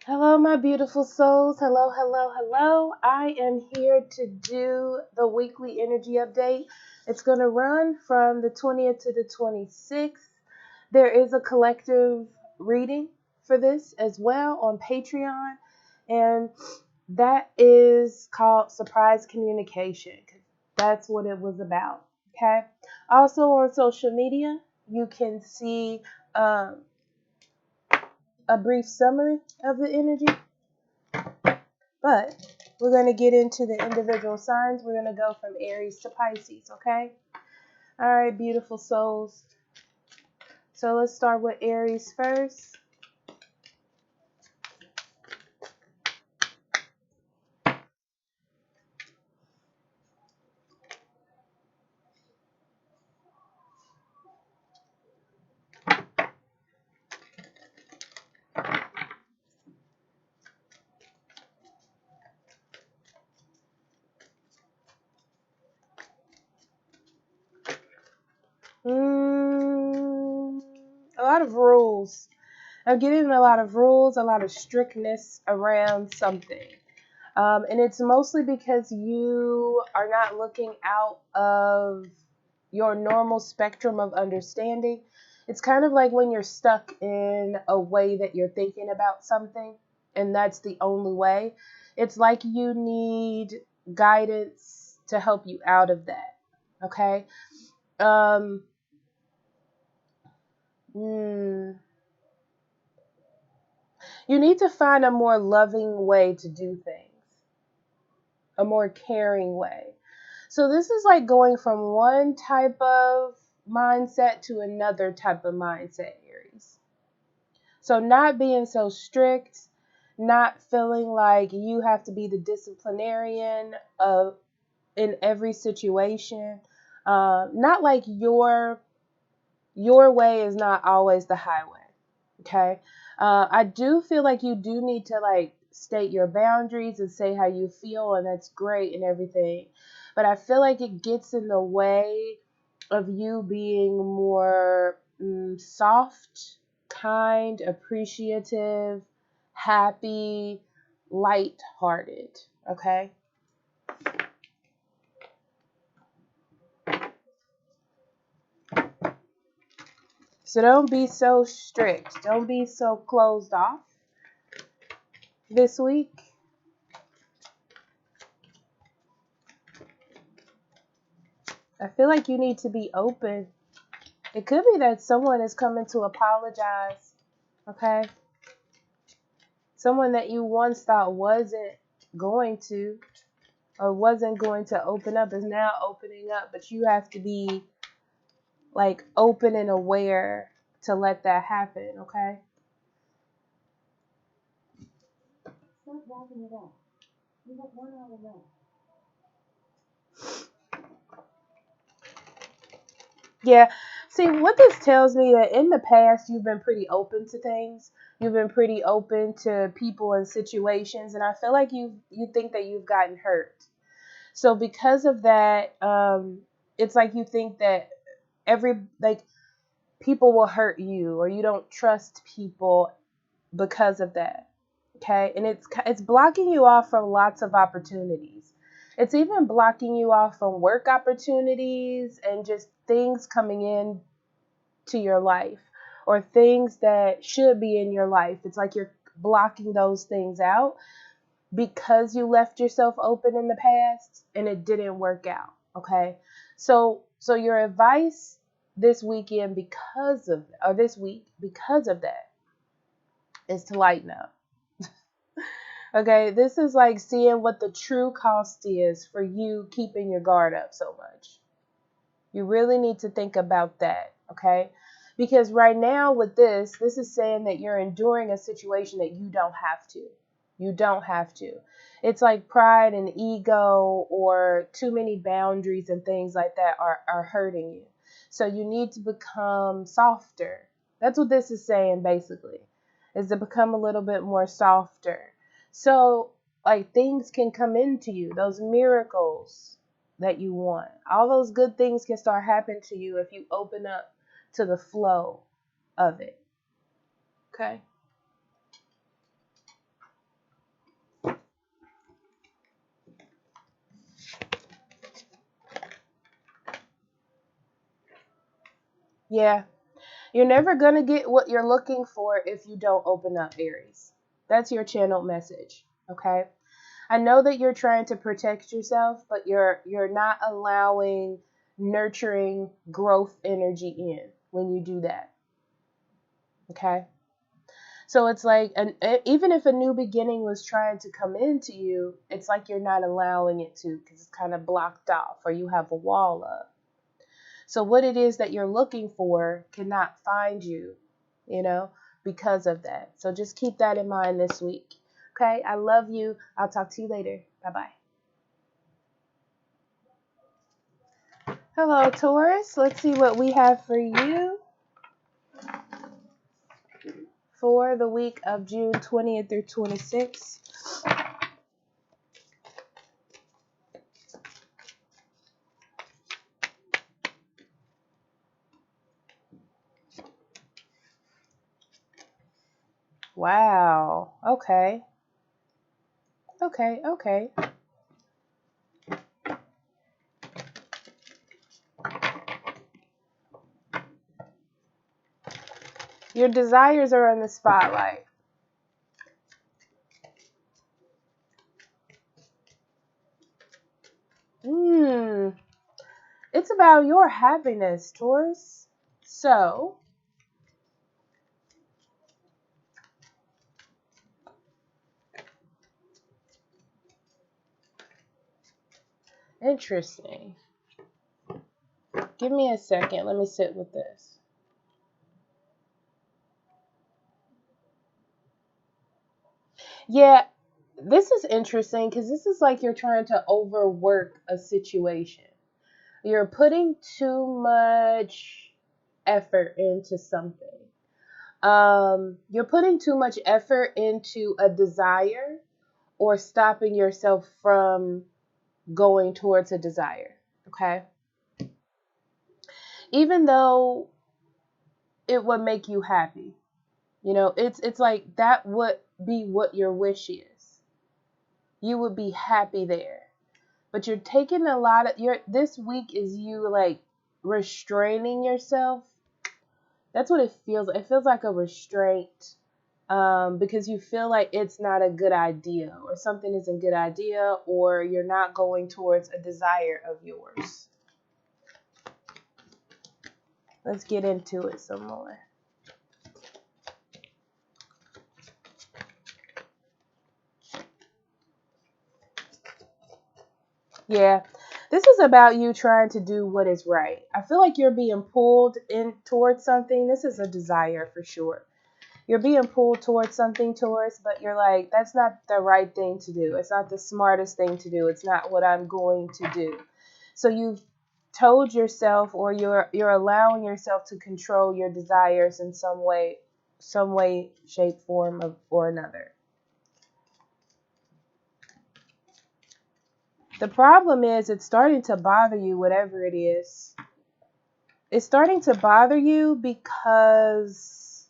Hello, my beautiful souls. Hello, hello, hello. I am here to do the weekly energy update. It's going to run from the 20th to the 26th. There is a collective reading for this as well on Patreon, and that is called Surprise Communication. That's what it was about. Okay. Also on social media, you can see um, a brief summary of the energy. But we're going to get into the individual signs. We're going to go from Aries to Pisces, okay? All right, beautiful souls. So let's start with Aries first. A lot of rules. I'm getting a lot of rules, a lot of strictness around something. And it's mostly because you are not looking out of your normal spectrum of understanding. It's kind of like when you're stuck in a way that you're thinking about something, and that's the only way. It's like you need guidance to help you out of that. Okay? Um, mm, you need to find a more loving way to do things, a more caring way. So this is like going from one type of mindset to another type of mindset, Aries. So not being so strict, not feeling like you have to be the disciplinarian of in every situation. Not like your way is not always the highway. Okay. I do feel like you do need to like state your boundaries and say how you feel, and that's great and everything. But I feel like it gets in the way of you being more soft, kind, appreciative, happy, light-hearted. Okay. So don't be so strict. Don't be so closed off this week. I feel like you need to be open. It could be that someone is coming to apologize, okay? Someone that you once thought wasn't going to or wasn't going to open up is now opening up, but you have to be like open and aware to let that happen, okay? Stop walking it off. You have 1 hour left. Yeah. See, what this tells me that in the past you've been pretty open to things. You've been pretty open to people and situations, and I feel like you think that you've gotten hurt. So because of that, it's like you think that every like people will hurt you, or you don't trust people because of that. Okay, and it's blocking you off from lots of opportunities. It's even blocking you off from work opportunities and just things coming in to your life or things that should be in your life. It's like you're blocking those things out because you left yourself open in the past and it didn't work out. Okay. So your advice this weekend because of or this week because of that is to lighten up. Okay, this is like seeing what the true cost is for you keeping your guard up so much. You really need to think about that, okay? Because right now with this is saying that you're enduring a situation that you don't have to. You don't have to. It's like pride and ego or too many boundaries and things like that are hurting you. So you need to become softer. That's what this is saying basically, is to become a little bit more softer. So like things can come into you, those miracles that you want. All those good things can start happening to you if you open up to the flow of it. Okay. Yeah. You're never going to get what you're looking for if you don't open up, Aries. That's your channeled message, okay? I know that you're trying to protect yourself, but you're not allowing nurturing growth energy in when you do that, okay? So it's like, even if a new beginning was trying to come into you, it's like you're not allowing it to because it's kind of blocked off or you have a wall up. So what it is that you're looking for cannot find you, because of that. So just keep that in mind this week. Okay, I love you. I'll talk to you later. Bye-bye. Hello, Taurus. Let's see what we have for you for the week of June 20th through 26th. Wow. Okay. Okay. Your desires are in the spotlight. It's about your happiness, Taurus. So, interesting. Give me a second. Let me sit with this. Yeah, this is interesting because this is like you're trying to overwork a situation. You're putting too much effort into something. You're putting too much effort into a desire or stopping yourself from going towards a desire. Okay. Even though it would make you happy. It's like that would be what your wish is. You would be happy there. But you're taking a lot of this week is you like restraining yourself. That's what it feels like. It feels like a restraint. Because you feel like it's not a good idea or something isn't a good idea or you're not going towards a desire of yours. Let's get into it some more. Yeah, this is about you trying to do what is right. I feel like you're being pulled in towards something. This is a desire for sure. You're being pulled towards something, Taurus, but you're like, that's not the right thing to do. It's not the smartest thing to do. It's not what I'm going to do. So you've told yourself, or you're allowing yourself to control your desires in some way, shape, form, or another. The problem is it's starting to bother you, whatever it is. It's starting to bother you because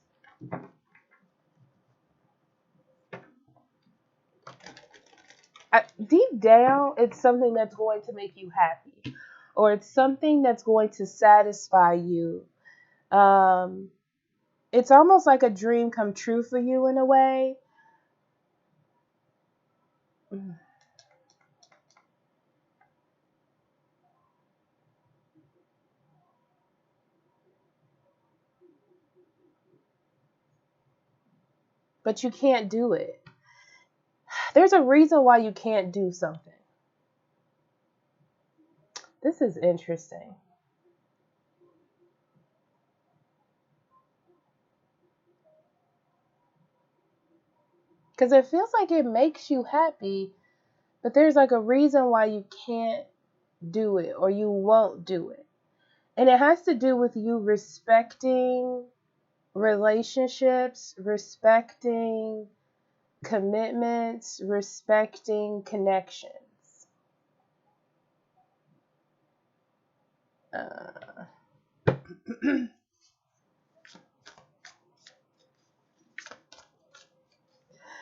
deep down, it's something that's going to make you happy. Or it's something that's going to satisfy you. It's almost like a dream come true for you in a way. But you can't do it. There's a reason why you can't do something. This is interesting. Because it feels like it makes you happy, but there's like a reason why you can't do it or you won't do it. And it has to do with you respecting relationships, respecting commitments, respecting connections.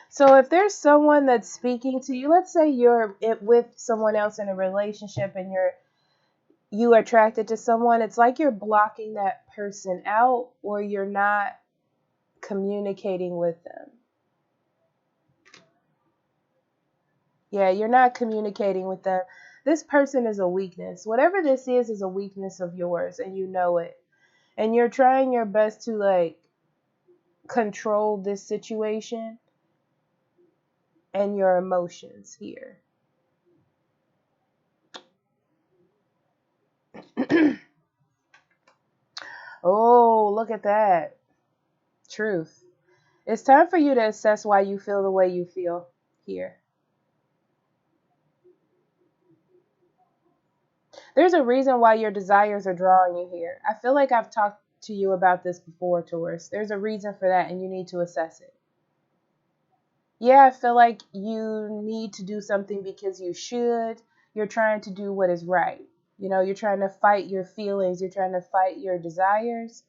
So if there's someone that's speaking to you, let's say you're with someone else in a relationship and you are attracted to someone, it's like you're blocking that person out, or you're not communicating with them. Yeah, you're not communicating with them. This person is a weakness. Whatever this is a weakness of yours, and you know it. And you're trying your best to like control this situation and your emotions here. Oh, look at that. Truth. It's time for you to assess why you feel the way you feel here. There's a reason why your desires are drawing you here. I feel like I've talked to you about this before, Taurus. There's a reason for that, and you need to assess it. Yeah, I feel like you need to do something because you should. You're trying to do what is right. You know, you're trying to fight your feelings, you're trying to fight your desires,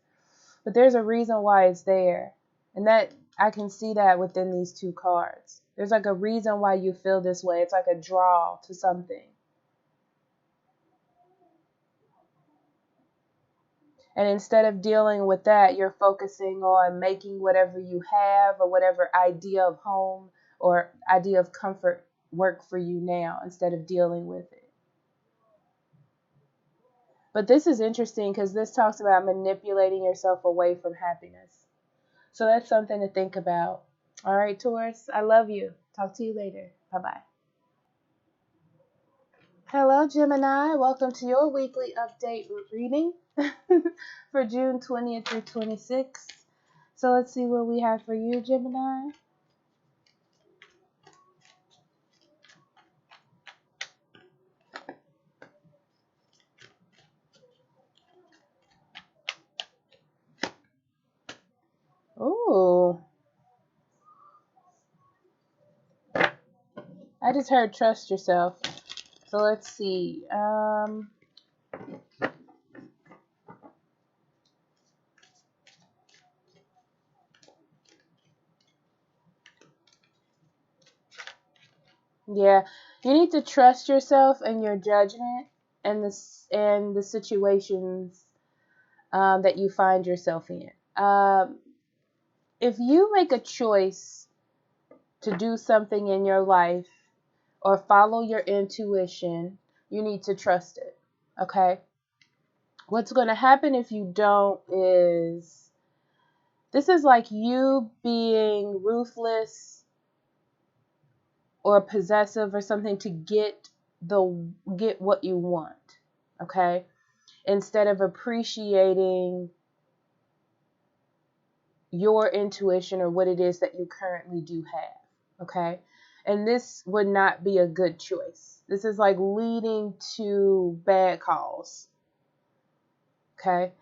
but there's a reason why it's there. And that I can see that within these two cards. There's like a reason why you feel this way. It's like a draw to something. And instead of dealing with that, you're focusing on making whatever you have or whatever idea of home or idea of comfort work for you now instead of dealing with it. But this is interesting because this talks about manipulating yourself away from happiness. So that's something to think about. All right, Taurus, I love you. Talk to you later. Bye-bye. Hello, Gemini. Welcome to your weekly update reading for June 20th through 26th. So let's see what we have for you, Gemini. Ooh. I just heard trust yourself. So let's see. Yeah, you need to trust yourself and your judgment and the situations that you find yourself in. If you make a choice to do something in your life or follow your intuition, you need to trust it. Okay? What's going to happen if you don't is this is like you being ruthless or possessive or something to get what you want. Okay? Instead of appreciating your intuition or what it is that you currently do have. Okay? And this would not be a good choice. This is like leading to bad calls. Okay?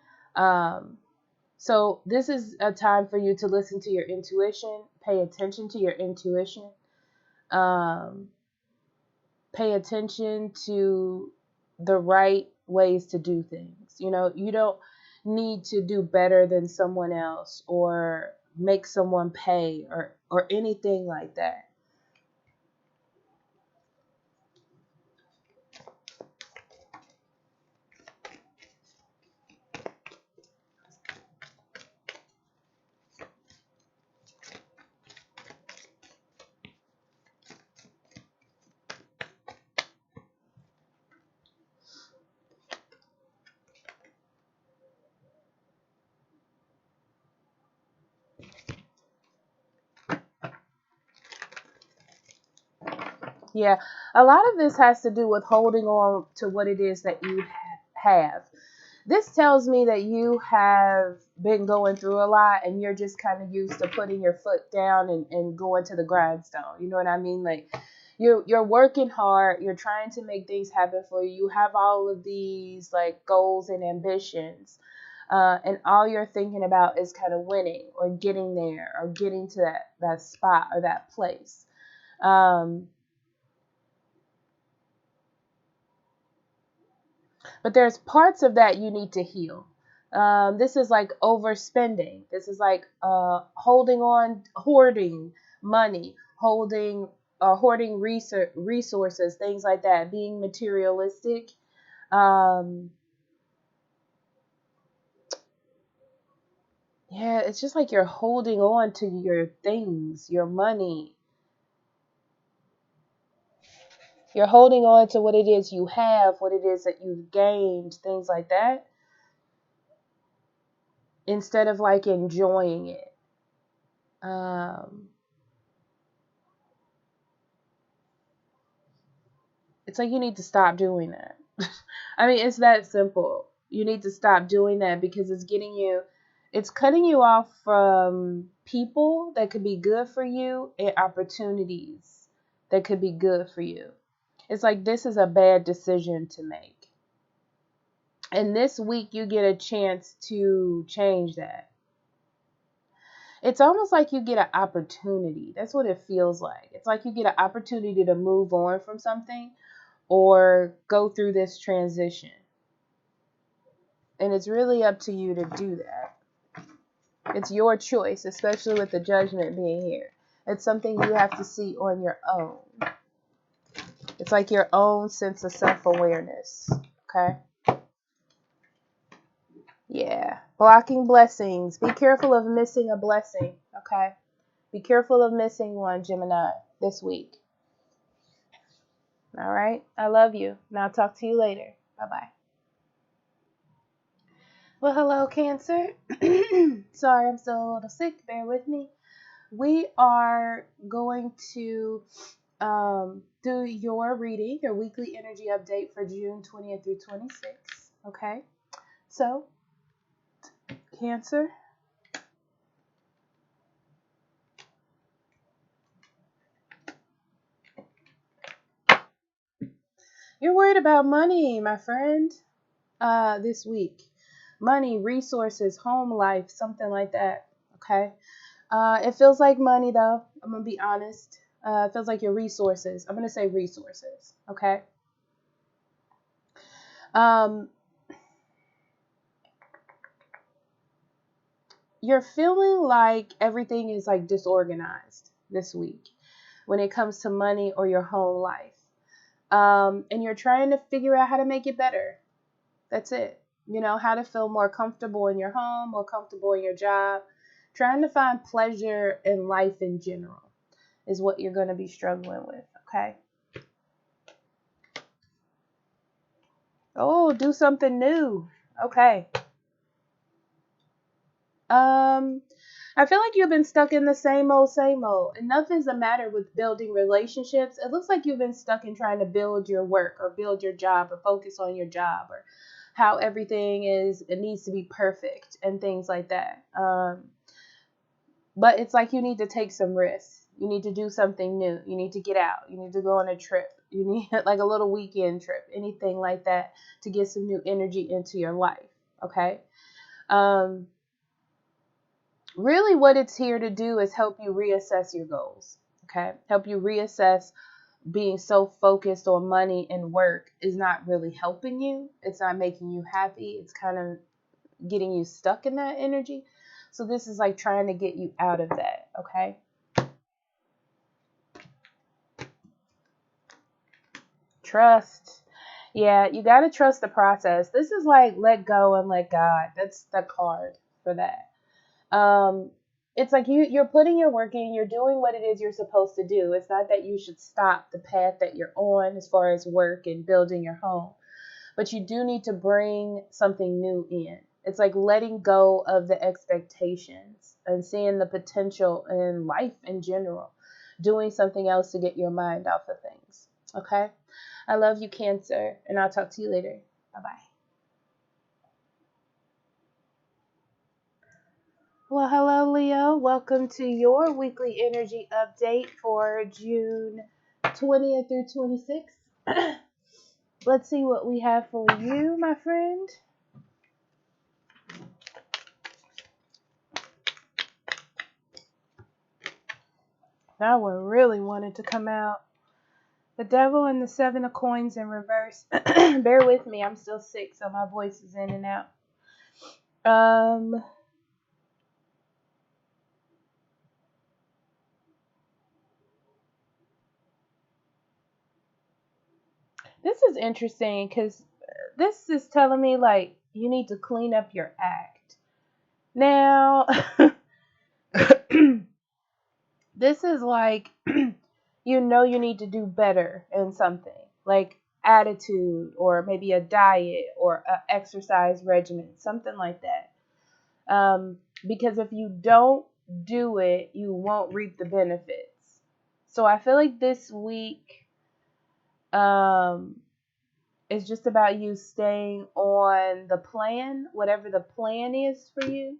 So this is a time for you to listen to your intuition, pay attention to your intuition, pay attention to the right ways to do things. You know, you don't need to do better than someone else or make someone pay or anything like that. Yeah, a lot of this has to do with holding on to what it is that you have. This tells me that you have been going through a lot and you're just kind of used to putting your foot down and going to the grindstone. You know what I mean? Like you're working hard, you're trying to make things happen for you. You have all of these like goals and ambitions. And all you're thinking about is kind of winning or getting there or getting to that spot or that place. But there's parts of that you need to heal. This is like overspending. This is like holding on, hoarding money, hoarding resources, things like that, being materialistic. Yeah, it's just like you're holding on to your things, your money. You're holding on to what it is you have, what it is that you've gained, things like that, instead of like enjoying it. It's like you need to stop doing that. I mean, it's that simple. You need to stop doing that because it's cutting you off from people that could be good for you and opportunities that could be good for you. It's like this is a bad decision to make. And this week you get a chance to change that. It's almost like you get an opportunity. That's what it feels like. It's like you get an opportunity to move on from something or go through this transition. And it's really up to you to do that. It's your choice, especially with the judgment being here. It's something you have to see on your own. It's like your own sense of self-awareness. Okay? Yeah. Blocking blessings. Be careful of missing a blessing. Okay? Be careful of missing one, Gemini, this week. All right? I love you. And I'll talk to you later. Bye-bye. Well, hello, Cancer. Sorry, I'm still a little sick. Bear with me. We are going to do your reading, your weekly energy update for June 20th through 26th. Okay? So, Cancer. You're worried about money, my friend, this week. Money, resources, home life, something like that. Okay? It feels like money, though. I'm going to be honest. It feels like your resources. I'm going to say resources. Okay? You're feeling like everything is like disorganized this week when it comes to money or your home life. And you're trying to figure out how to make it better. That's it. You know, how to feel more comfortable in your home, more comfortable in your job. Trying to find pleasure in life in general is what you're going to be struggling with, okay? Oh, do something new. Okay. I feel like you've been stuck in the same old, same old. And nothing's the matter with building relationships. It looks like you've been stuck in trying to build your work or build your job or focus on your job or how everything it needs to be perfect and things like that. But it's like you need to take some risks. You need to do something new. You need to get out. You need to go on a trip. You need like a little weekend trip, anything like that to get some new energy into your life. Okay. Really what it's here to do is help you reassess your goals. Okay. Help you reassess being so focused on money and work is not really helping you. It's not making you happy. It's kind of getting you stuck in that energy. So this is like trying to get you out of that, okay? Trust. Yeah, you got to trust the process. This is like let go and let God. That's the card for that. It's like you're putting your work in, you're doing what it is you're supposed to do. It's not that you should stop the path that you're on as far as work and building your home. But you do need to bring something new in. It's like letting go of the expectations and seeing the potential in life in general. Doing something else to get your mind off of things. Okay? I love you, Cancer, and I'll talk to you later. Bye-bye. Well, hello, Leo. Welcome to your weekly energy update for June 20th through 26th. Let's see what we have for you, my friend. That one really wanted to come out. The Devil and the Seven of Coins in reverse. Bear with me, I'm still sick, so my voice is in and out. This is interesting because this is telling me like you need to clean up your act. Now, this is like you know you need to do better in something, like attitude or maybe a diet or a exercise regimen, something like that. Because if you don't do it, you won't reap the benefits. So I feel like this week is just about you staying on the plan, whatever the plan is for you.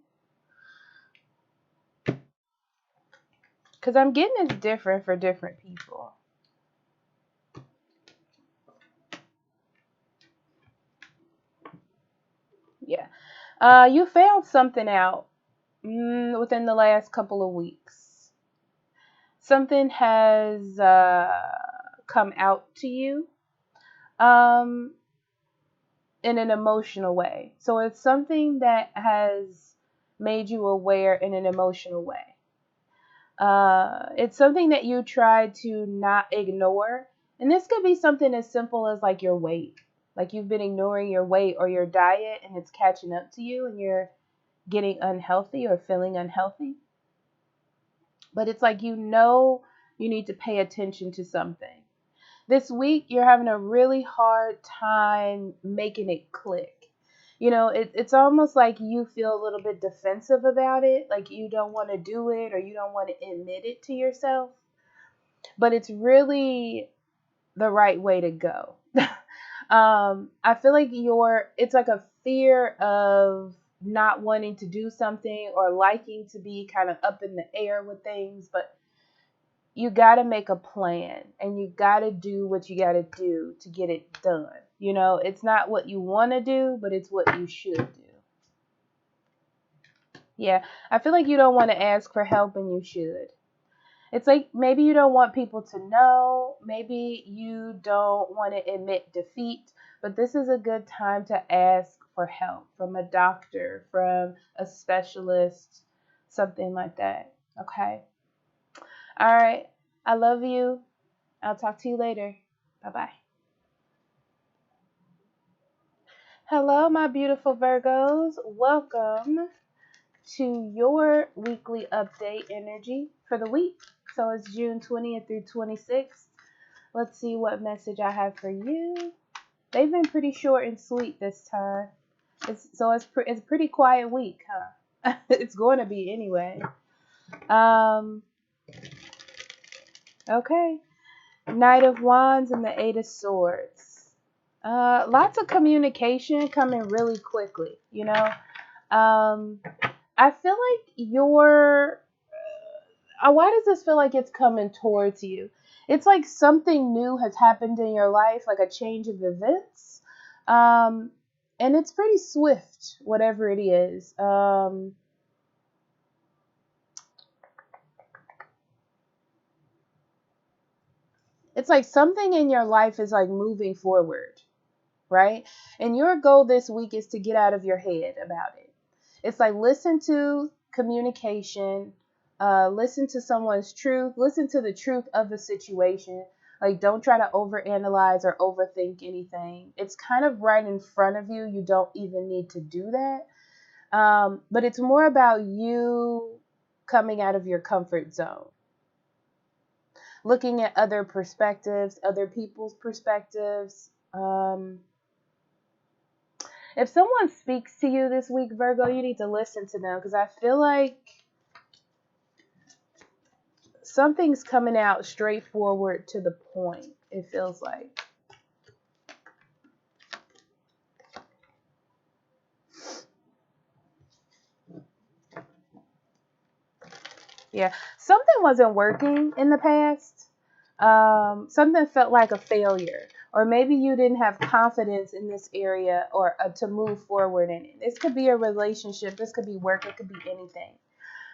Because I'm getting it's different for different people. Yeah. You found something out within the last couple of weeks. Something has come out to you um, in an emotional way. So it's something that has made you aware in an emotional way. It's something that you try to not ignore. And this could be something as simple as like your weight. Like you've been ignoring your weight or your diet and it's catching up to you and you're getting unhealthy or feeling unhealthy. But it's like you know you need to pay attention to something. This week you're having a really hard time making it click. You know, it's almost like you feel a little bit defensive about it, like you don't want to do it or you don't want to admit it to yourself. But it's really the right way to go. I feel like it's like a fear of not wanting to do something or liking to be kind of up in the air with things, but you got to make a plan and you got to do what you got to do to get it done. You know, it's not what you want to do, but it's what you should do. Yeah, I feel like you don't want to ask for help and you should. It's like maybe you don't want people to know, maybe you don't want to admit defeat, but this is a good time to ask for help from a doctor, from a specialist, something like that. Okay? All right. I love you. I'll talk to you later. Bye-bye. Hello, my beautiful Virgos. Welcome to your weekly update energy for the week. So it's June 20th through 26th. Let's see what message I have for you. They've been pretty short and sweet this time. It's a pretty quiet week, huh? It's going to be anyway. Okay. Knight of Wands and the Eight of Swords. Lots of communication coming really quickly, you know. I feel like why does this feel like it's coming towards you? It's like something new has happened in your life, like a change of events. And it's pretty swift, whatever it is. It's like something in your life is like moving forward, right? And your goal this week is to get out of your head about it. It's like listen to communication, listen to someone's truth, listen to the truth of the situation. Like don't try to overanalyze or overthink anything. It's kind of right in front of you. You don't even need to do that. But it's more about you coming out of your comfort zone, looking at other perspectives, other people's perspectives. If someone speaks to you this week, Virgo, you need to listen to them because I feel like something's coming out straightforward to the point, it feels like. Yeah, something wasn't working in the past. Something felt like a failure. Or maybe you didn't have confidence in this area or to move forward in it. This could be a relationship. This could be work. It could be anything.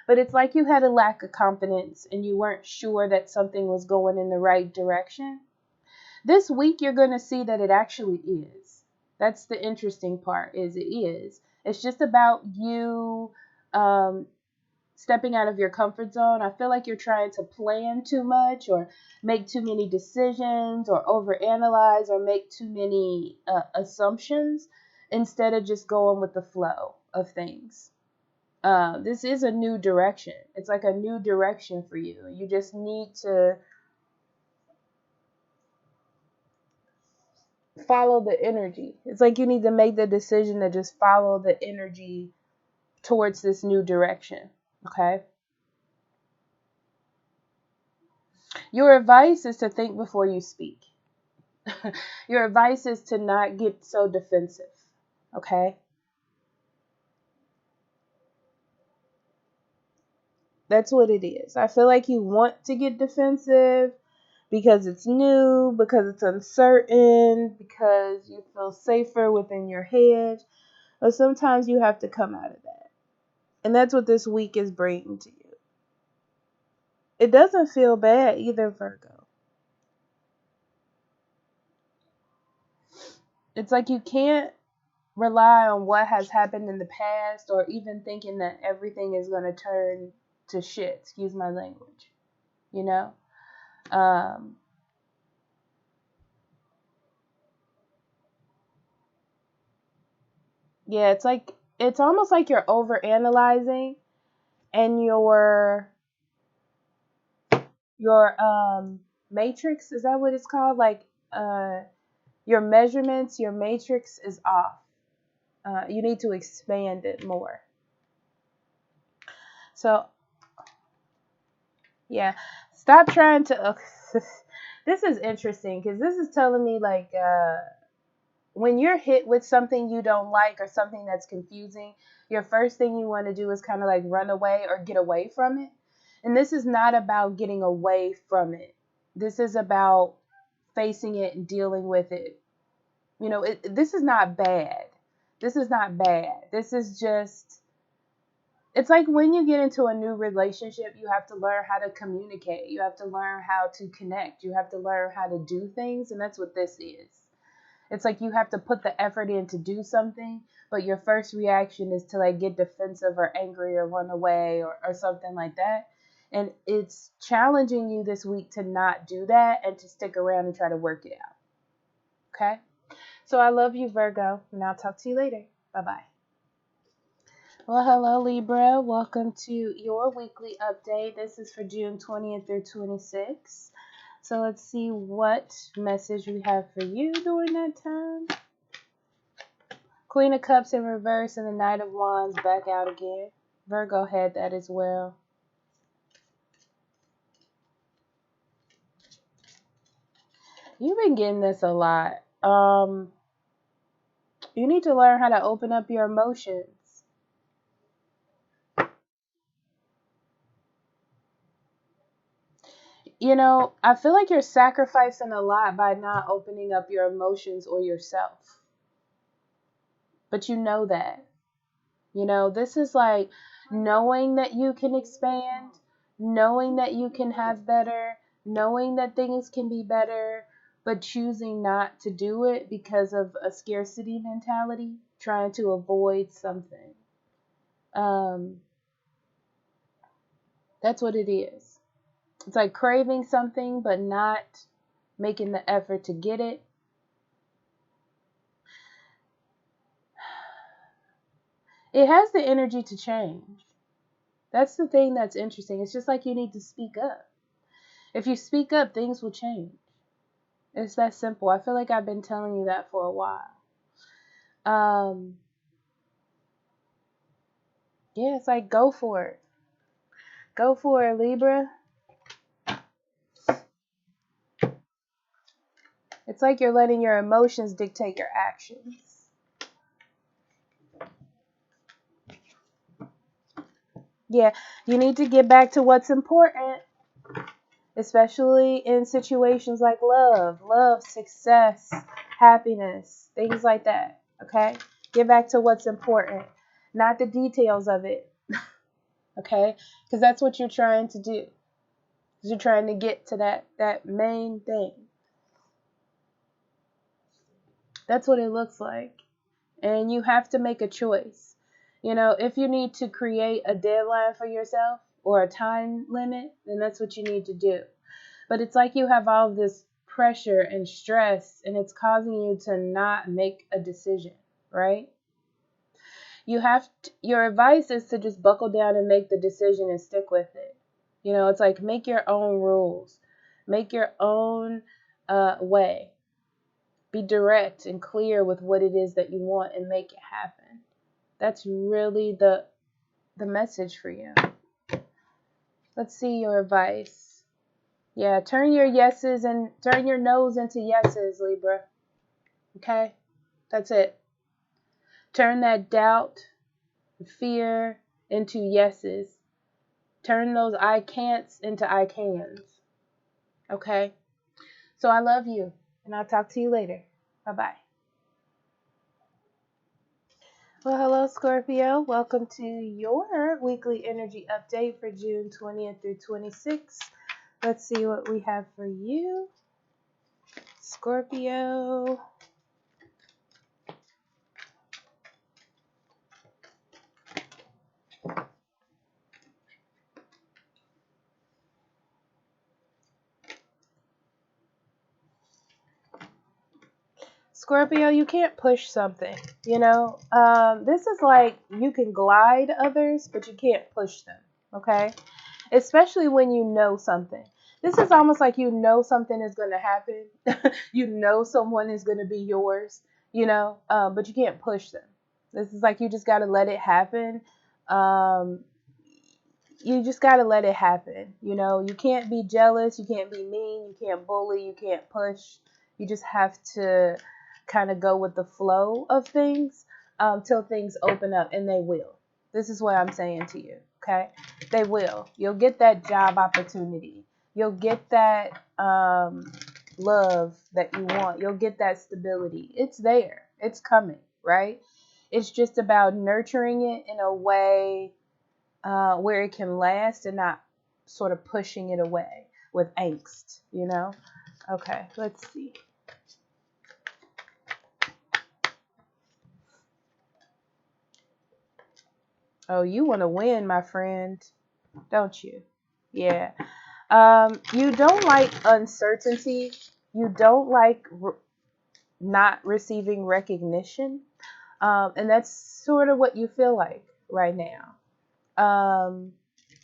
But it's like you had a lack of confidence and you weren't sure that something was going in the right direction. This week, you're going to see that it actually is. That's the interesting part, is it is. It's just about you stepping out of your comfort zone. I feel like you're trying to plan too much or make too many decisions or overanalyze or make too many assumptions instead of just going with the flow of things. This is a new direction. It's like a new direction for you. You just need to follow the energy. It's like you need to make the decision to just follow the energy towards this new direction. Okay? Your advice is to think before you speak. Your advice is to not get so defensive. Okay? That's what it is. I feel like you want to get defensive because it's new, because it's uncertain, because you feel safer within your head. But sometimes you have to come out of that. And that's what this week is bringing to you. It doesn't feel bad either, Virgo. It's like you can't rely on what has happened in the past or even thinking that everything is going to turn to shit. Excuse my language. You know? Yeah, it's almost like you're over analyzing and your matrix, is that what it's called? Like your measurements, your matrix is off. You need to expand it more. So yeah, stop trying to this is interesting because this is telling me like when you're hit with something you don't like or something that's confusing, your first thing you want to do is kind of like run away or get away from it. And this is not about getting away from it. This is about facing it and dealing with it. You know, this is not bad. This is not bad. This is just, it's like when you get into a new relationship, you have to learn how to communicate. You have to learn how to connect. You have to learn how to do things. And that's what this is. It's like you have to put the effort in to do something, but your first reaction is to like get defensive or angry or run away or something like that. And it's challenging you this week to not do that and to stick around and try to work it out. Okay? So I love you, Virgo, and I'll talk to you later. Bye-bye. Well, hello, Libra. Welcome to your weekly update. This is for June 20th through 26th. So let's see what message we have for you during that time. Queen of Cups in reverse and the Knight of Wands back out again. Virgo had that as well. You've been getting this a lot. You need to learn how to open up your emotions. You know, I feel like you're sacrificing a lot by not opening up your emotions or yourself. But you know that. You know, this is like knowing that you can expand, knowing that you can have better, knowing that things can be better, but choosing not to do it because of a scarcity mentality, trying to avoid something. That's what it is. It's like craving something, but not making the effort to get it. It has the energy to change. That's the thing that's interesting. It's just like you need to speak up. If you speak up, things will change. It's that simple. I feel like I've been telling you that for a while. Yeah, it's like go for it. Go for it, Libra. It's like you're letting your emotions dictate your actions. Yeah, you need to get back to what's important, especially in situations like love, success, happiness, things like that. Okay? Get back to what's important, not the details of it. Okay? Because that's what you're trying to do. You're trying to get to that main thing. That's what it looks like. And you have to make a choice. You know, if you need to create a deadline for yourself or a time limit, then that's what you need to do. But it's like you have all this pressure and stress, and it's causing you to not make a decision, right? Your advice is to just buckle down and make the decision and stick with it. You know, it's like make your own rules, make your own way. Be direct and clear with what it is that you want and make it happen. That's really the message for you. Let's see your advice. Yeah, turn your yeses and turn your no's into yeses, Libra. Okay? That's it. Turn that doubt, fear into yeses. Turn those I can'ts into I cans. Okay? So I love you, and I'll talk to you later. Bye-bye. Well, hello, Scorpio. Welcome to your weekly energy update for June 20th through 26th. Let's see what we have for you, Scorpio. Scorpio, you can't push something, you know. This is like you can glide others, but you can't push them, okay? Especially when you know something. This is almost like you know something is going to happen. You know someone is going to be yours, you know, but you can't push them. This is like you just got to let it happen. Um, you just got to let it happen. You know, you can't be jealous. You can't be mean. You can't bully. You can't push. You just have to kind of go with the flow of things till things open up, and they will. This is what I'm saying to you, okay? They will. You'll get that job opportunity. You'll get that love that you want. You'll get that stability. It's there. It's coming, right? It's just about nurturing it in a way where it can last and not sort of pushing it away with angst, you know? Okay, let's see. Oh, you want to win, my friend, don't you? Yeah. You don't like uncertainty. You don't like not receiving recognition. And that's sort of what you feel like right now.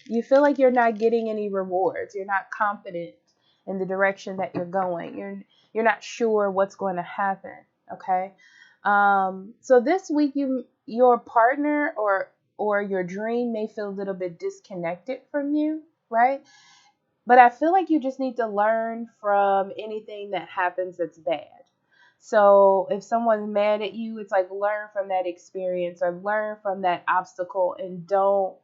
You feel like you're not getting any rewards. You're not confident in the direction that you're going. You're not sure what's going to happen. Okay. So this week your partner or your dream may feel a little bit disconnected from you, right? But I feel like you just need to learn from anything that happens that's bad. So if someone's mad at you, it's like learn from that experience or learn from that obstacle and don't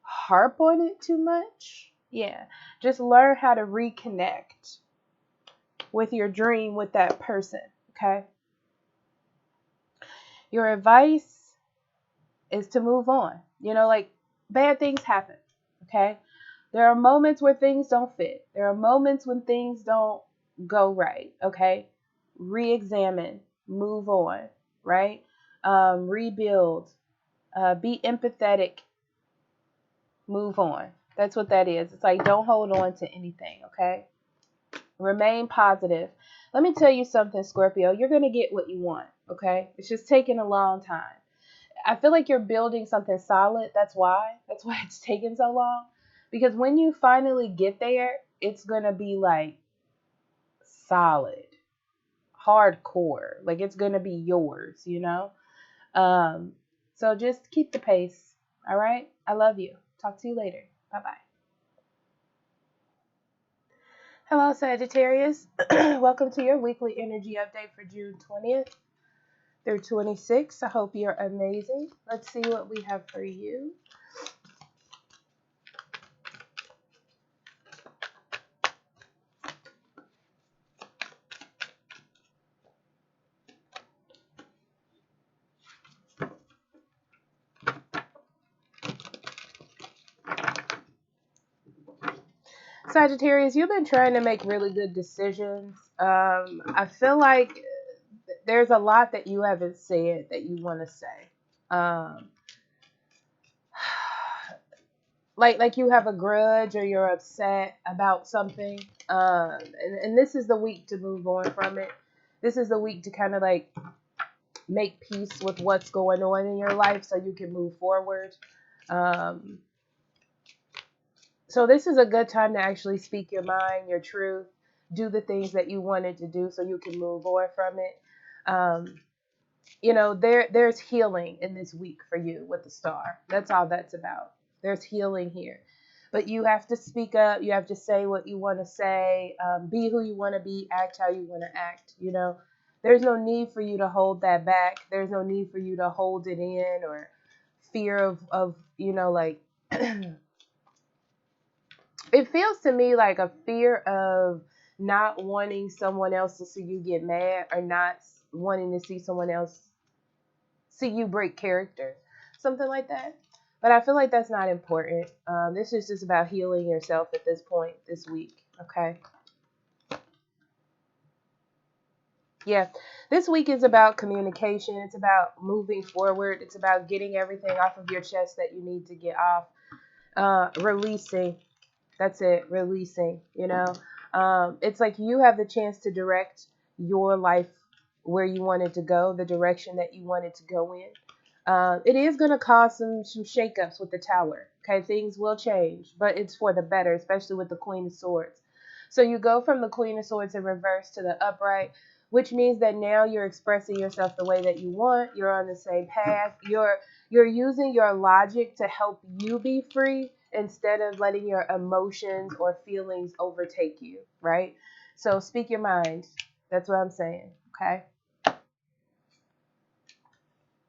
harp on it too much. Yeah. Just learn how to reconnect with your dream with that person. Okay. Your advice is to move on. You know, like bad things happen. Okay. There are moments where things don't fit. There are moments when things don't go right. Okay. Re-examine, move on, right? Rebuild, be empathetic, move on. That's what that is. It's like don't hold on to anything, okay? Remain positive. Let me tell you something, Scorpio. You're going to get what you want, okay? It's just taking a long time. I feel like you're building something solid. That's why. That's why it's taking so long. Because when you finally get there, it's going to be like solid, hardcore. Like it's going to be yours, you know? So just keep the pace. All right? I love you. Talk to you later. Bye-bye. Hello, Sagittarius. Welcome to your weekly energy update for June 20th through 26th. I hope you're amazing. Let's see what we have for you. Sagittarius, you've been trying to make really good decisions. I feel like there's a lot that you haven't said that you want to say. like you have a grudge or you're upset about something. And this is the week to move on from it. This is the week to kind of like make peace with what's going on in your life so you can move forward. Um, so this is a good time to actually speak your mind, your truth, do the things that you wanted to do so you can move on from it. Um, there's healing in this week for you with the star. That's all that's about. There's healing here. But you have to speak up. You have to say what you want to say, be who you want to be, act how you want to act. There's no need for you to hold that back. There's no need for you to hold it in or fear of like it feels to me like a fear of not wanting someone else to see you get mad or not wanting to see someone else see you break character, something like that. But I feel like that's not important. This is just about healing yourself at this point this week. Okay. Yeah. This week is about communication. It's about moving forward. It's about getting everything off of your chest that you need to get off. Releasing. That's it. Releasing. It's like you have the chance to direct your life where you want it to go, the direction that you want it to go in. It is going to cause some shakeups with the tower. Okay, things will change, but it's for the better, especially with the Queen of Swords. So you go from the Queen of Swords in reverse to the upright, which means that now you're expressing yourself the way that you want. You're on the same path. You're using your logic to help you be free instead of letting your emotions or feelings overtake you, right? So speak your mind. That's what I'm saying, okay?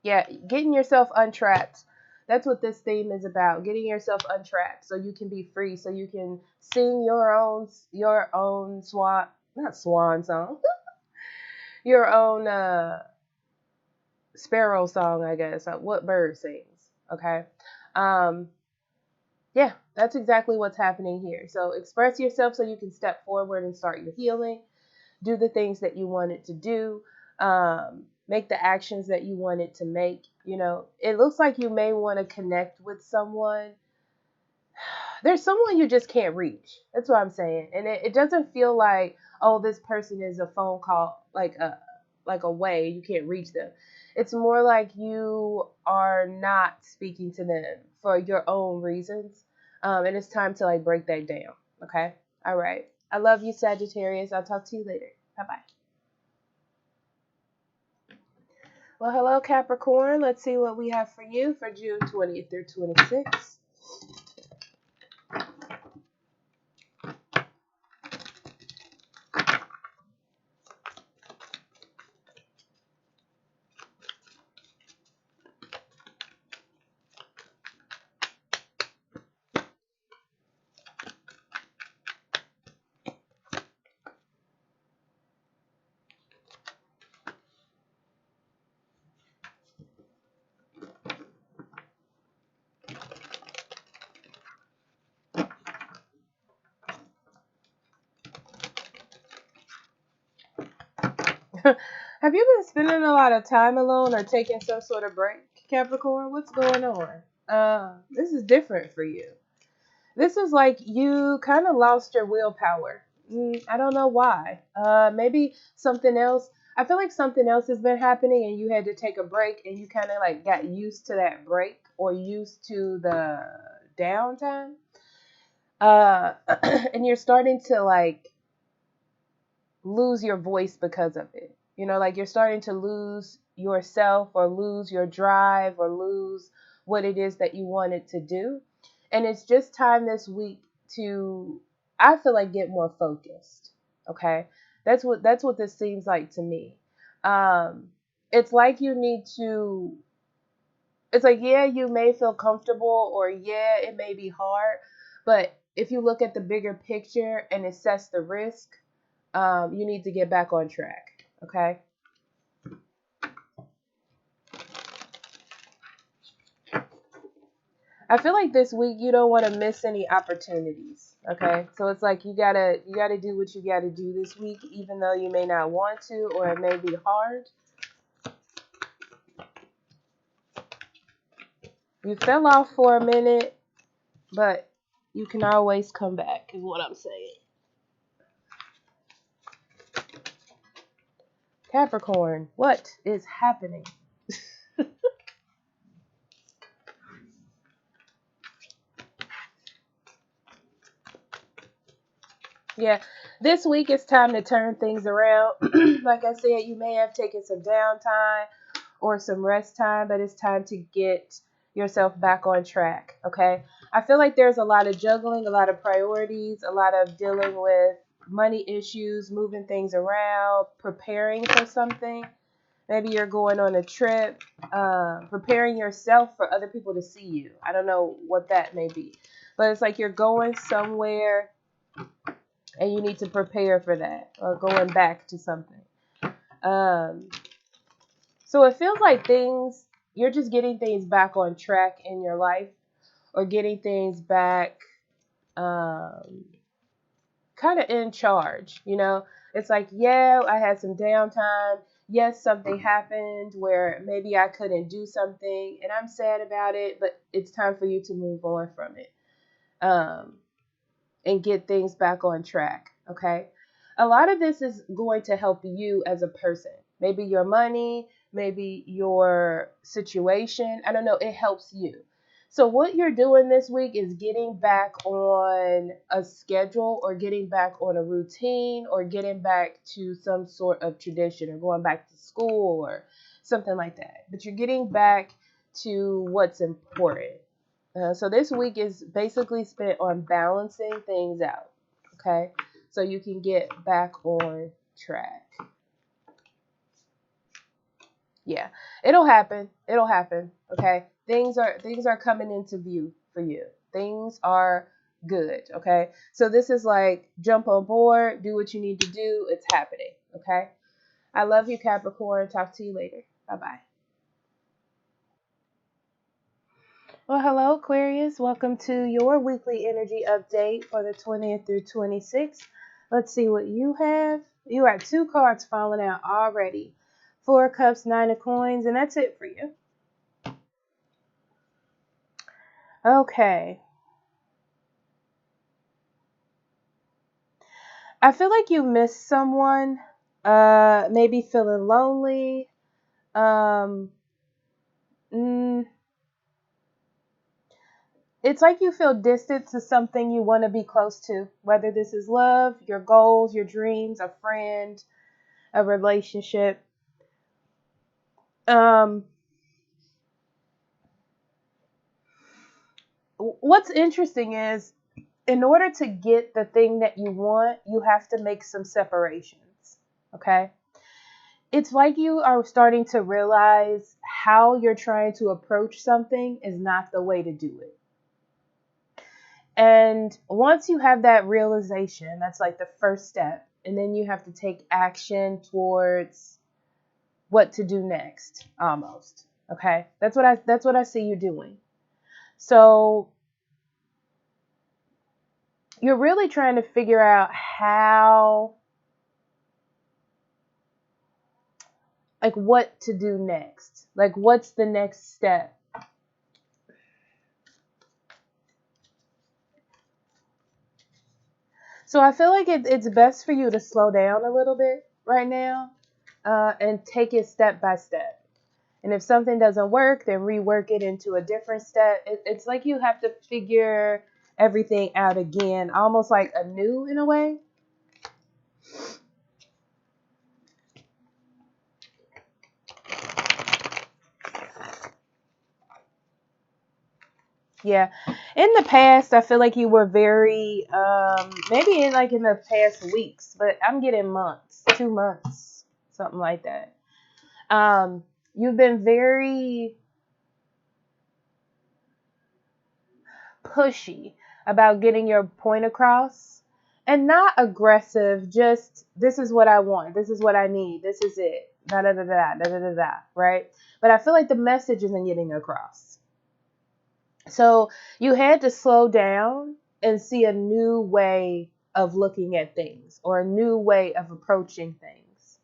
Yeah, getting yourself untrapped. That's what this theme is about. Getting yourself untrapped so you can be free, so you can sing your own swan, not swan song, your own sparrow song, I guess. What bird sings? Okay. Um, yeah, that's exactly what's happening here. So express yourself so you can step forward and start your healing. Do the things that you wanted to do. Make the actions that you wanted to make. It looks like you may want to connect with someone. There's someone you just can't reach. That's what I'm saying. And it doesn't feel like, oh, this person is a phone call, like away. You can't reach them. It's more like you are not speaking to them for your own reasons. And it's time to like break that down. Okay. All right. I love you, Sagittarius. I'll talk to you later. Bye bye. Well, hello, Capricorn. Let's see what we have for you for June 20th through 26th. Have you been spending a lot of time alone or taking some sort of break, Capricorn? What's going on? This is different for you. This is like you kind of lost your willpower. I don't know why. Maybe something else. I feel like something else has been happening and you had to take a break and you kind of like got used to that break or used to the downtime. And you're starting to like lose your voice because of it. Like you're starting to lose yourself or lose your drive or lose what it is that you wanted to do. And it's just time this week to, I feel like, get more focused. Okay. That's what this seems like to me. Um, it's like you need to, it's like, yeah, you may feel comfortable or yeah, it may be hard, but if you look at the bigger picture and assess the risk, you need to get back on track. Okay. I feel like this week you don't want to miss any opportunities. Okay. So it's like you gotta do what you gotta do this week, even though you may not want to or it may be hard. You fell off for a minute. but you can always come back, is what I'm saying. Capricorn, what is happening? Yeah, this week it's time to turn things around. Like I said, you may have taken some downtime or some rest time, but it's time to get yourself back on track. Okay. I feel like there's a lot of juggling, a lot of priorities, a lot of dealing with money issues, moving things around, preparing for something. Maybe you're going on a trip, preparing yourself for other people to see you. I don't know what that may be, but it's like you're going somewhere and you need to prepare for that, or going back to something. Um, so it feels like you're just getting things back on track in your life, or getting things back um, kind of in charge. It's like, yeah, I had some downtime. Yes, something happened where maybe I couldn't do something and I'm sad about it, but it's time for you to move on from it. And get things back on track. Okay. A lot of this is going to help you as a person. Maybe your money, maybe your situation. I don't know. It helps you. So, what you're doing this week is getting back on a schedule, or getting back on a routine, or getting back to some sort of tradition, or going back to school or something like that. But you're getting back to what's important. So this week is basically spent on balancing things out, okay? So you can get back on track. Yeah, it'll happen. It'll happen, okay? Things are coming into view for you. Things are good, okay? So this is like, jump on board, do what you need to do. It's happening, okay? I love you, Capricorn. Talk to you later. Bye-bye. Well, hello, Aquarius. Welcome to your weekly energy update for the 20th through 26th. Let's see what you have. You got two cards falling out already. Four of Cups, Nine of Coins, and that's it for you. Okay. I feel like you missed someone. Maybe feeling lonely. Um, mm, it's like you feel distant to something you want to be close to, whether this is love, your goals, your dreams, a friend, a relationship. Um, what's interesting is, in order to get the thing that you want, you have to make some separations. Okay? It's like you are starting to realize how you're trying to approach something is not the way to do it. And once you have that realization, that's like the first step. And then you have to take action towards what to do next, almost. Okay? That's what I see you doing. So you're really trying to figure out how, like, what to do next. Like, what's the next step? So I feel like it's best for you to slow down a little bit right now, and take it step by step. And if something doesn't work, then rework it into a different step. It's like you have to figure everything out again, almost like anew in a way. Yeah. In the past, I feel like you were very, maybe in the past weeks, but I'm getting months, 2 months, something like that. You've been very pushy about getting your point across, and not aggressive, just, this is what I want, this is what I need, this is it, da da da da da da da da, right? But I feel like the message isn't getting across. So you had to slow down and see a new way of looking at things, or a new way of approaching things.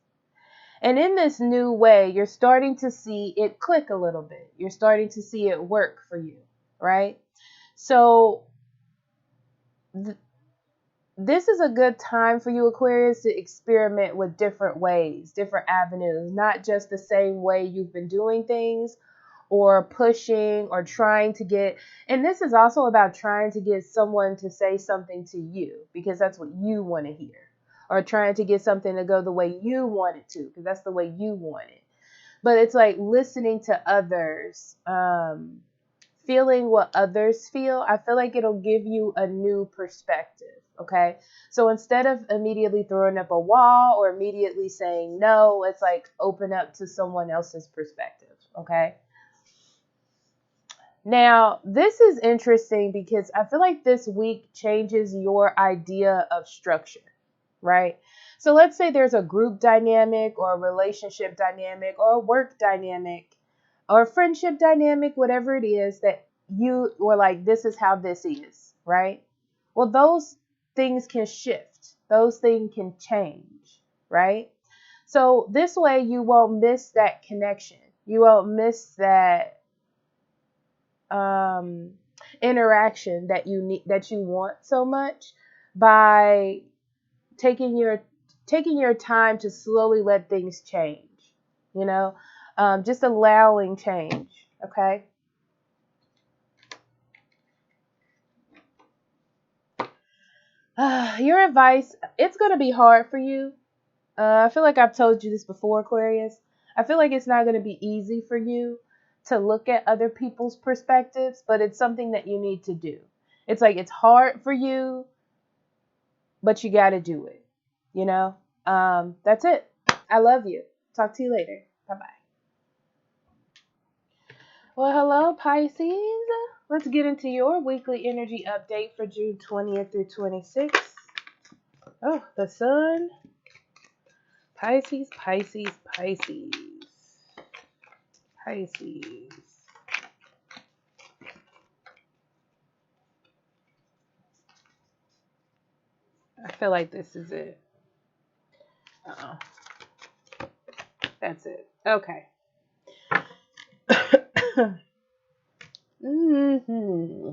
And in this new way, you're starting to see it click a little bit. You're starting to see it work for you, right? So this is a good time for you, Aquarius, to experiment with different ways, different avenues, not just the same way you've been doing things or pushing or trying to get. And this is also about trying to get someone to say something to you because that's what you want to hear, or trying to get something to go the way you want it to because that's the way you want it. But it's like listening to others, feeling what others feel. I feel like it'll give you a new perspective. Okay. So instead of immediately throwing up a wall or immediately saying no, it's like open up to someone else's perspective. Okay. Now, this is interesting because I feel like this week changes your idea of structure, right? So let's say there's a group dynamic or a relationship dynamic or a work dynamic or a friendship dynamic, whatever it is that you were like, this is how this is, right? Well, those things can shift, those things can change, right? So this way you won't miss that connection. You won't miss that um, interaction that you need, that you want so much, by taking your time to slowly let things change, you know, just allowing change. Okay. Your advice, it's going to be hard for you. I feel like I've told you this before, Aquarius. I feel like it's not going to be easy for you to look at other people's perspectives, but it's something that you need to do. It's like it's hard for you, but you got to do it. You know? That's it. I love you. Talk to you later. Bye bye. Well, hello, Pisces. Let's get into your weekly energy update for June 20th through 26th. Oh, the sun. Pisces, Pisces, Pisces. Pisces. I feel like this is it. Uh-oh. That's it. Okay. mm-hmm.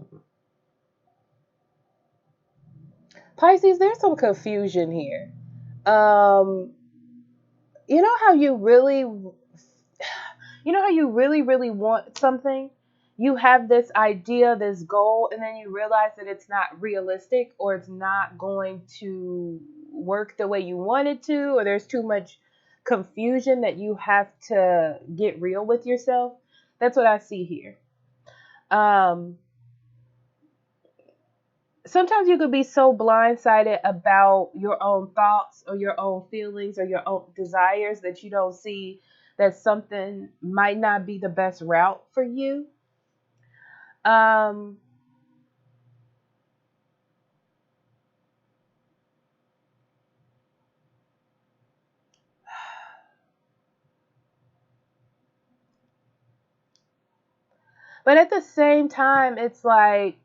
Pisces, there's some confusion here. Um, you know how you really really want something? You have this idea, this goal, and then you realize that it's not realistic or it's not going to work the way you want it to, or there's too much confusion that you have to get real with yourself. That's what I see here. Um, Sometimes you could be so blindsided about your own thoughts or your own feelings or your own desires that you don't see that something might not be the best route for you. Um, but at the same time, it's like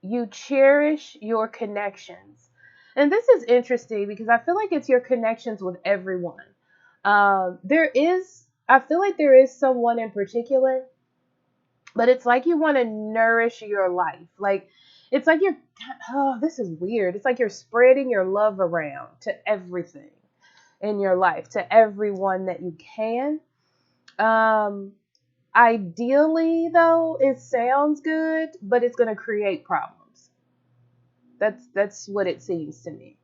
you cherish your connections. And this is interesting because I feel like it's your connections with everyone. I feel like there is someone in particular, but it's like you want to nourish your life. Like, it's like oh, this is weird. It's like you're spreading your love around to everything in your life, to everyone that you can. Um, Ideally, though, it sounds good, but it's going to create problems. That's what it seems to me.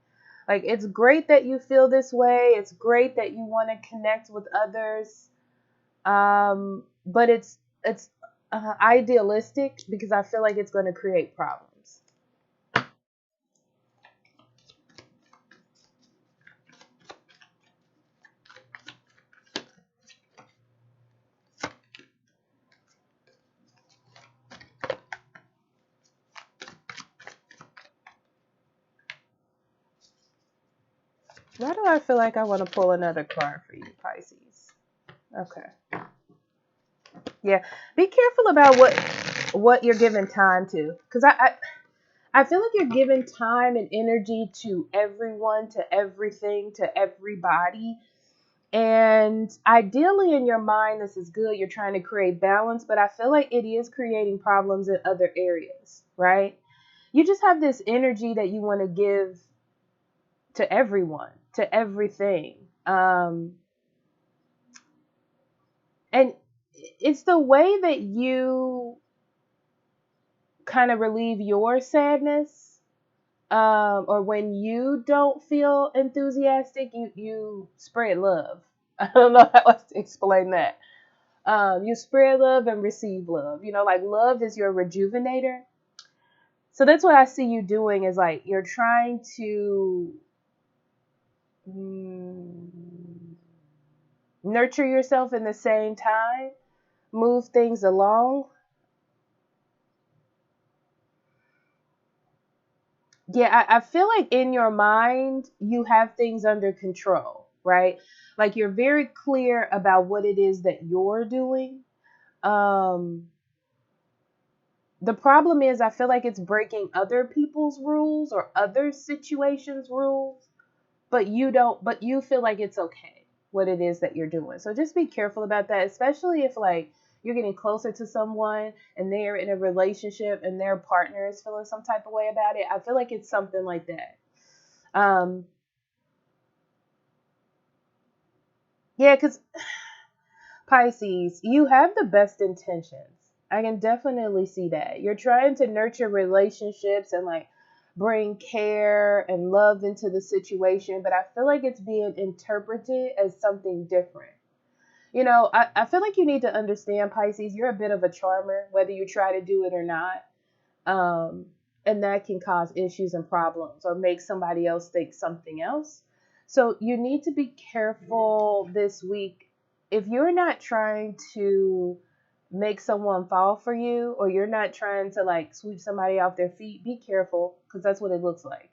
Like, it's great that you feel this way. It's great that you want to connect with others. But it's idealistic because I feel like it's going to create problems. Why do I feel like I want to pull another card for you, Pisces? Okay. Yeah. Be careful about what you're giving time to, because I feel like you're giving time and energy to everyone, to everything, to everybody. And ideally, in your mind, this is good. You're trying to create balance, but I feel like it is creating problems in other areas. right? You just have this energy that you want to give to everyone, to everything. And it's the way that you kind of relieve your sadness, or when you don't feel enthusiastic, you spread love. I don't know how else to explain that. You spread love and receive love. You know, like love is your rejuvenator. So that's what I see you doing, is like you're trying to nurture yourself in the same time, move things along. Yeah, I feel like in your mind, you have things under control, right? Like you're very clear about what it is that you're doing. Um, the problem is, I feel like it's breaking other people's rules or other situations' rules, but you feel like it's okay what it is that you're doing. So just be careful about that, especially if like you're getting closer to someone and they're in a relationship and their partner is feeling some type of way about it. I feel like it's something like that. Um, yeah, because Pisces, you have the best intentions. I can definitely see that. You're trying to nurture relationships and like bring care and love into the situation, but I feel like it's being interpreted as something different. You know, I feel like you need to understand, Pisces, you're a bit of a charmer, whether you try to do it or not. um, and that can cause issues and problems or make somebody else think something else. So you need to be careful this week. If you're not trying to make someone fall for you, or you're not trying to like sweep somebody off their feet, be careful, because that's what it looks like.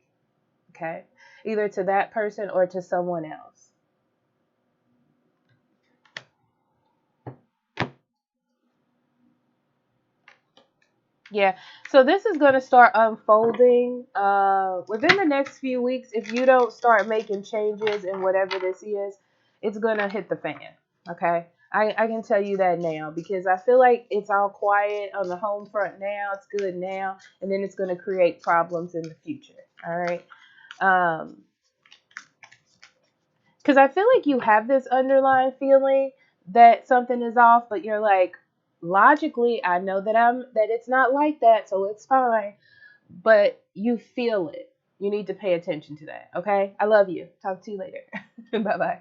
Okay, either to that person or to someone else. Yeah, so this is going to start unfolding within the next few weeks. If you don't start making changes in whatever this is, it's going to hit the fan. Okay, I can tell you that now, because I feel like it's all quiet on the home front now. It's good now, and then it's going to create problems in the future. All right. Because I feel like you have this underlying feeling that something is off, but you're like, logically, I know that it's not like that, so it's fine. But you feel it. You need to pay attention to that. Okay. I love you. Talk to you later. Bye bye.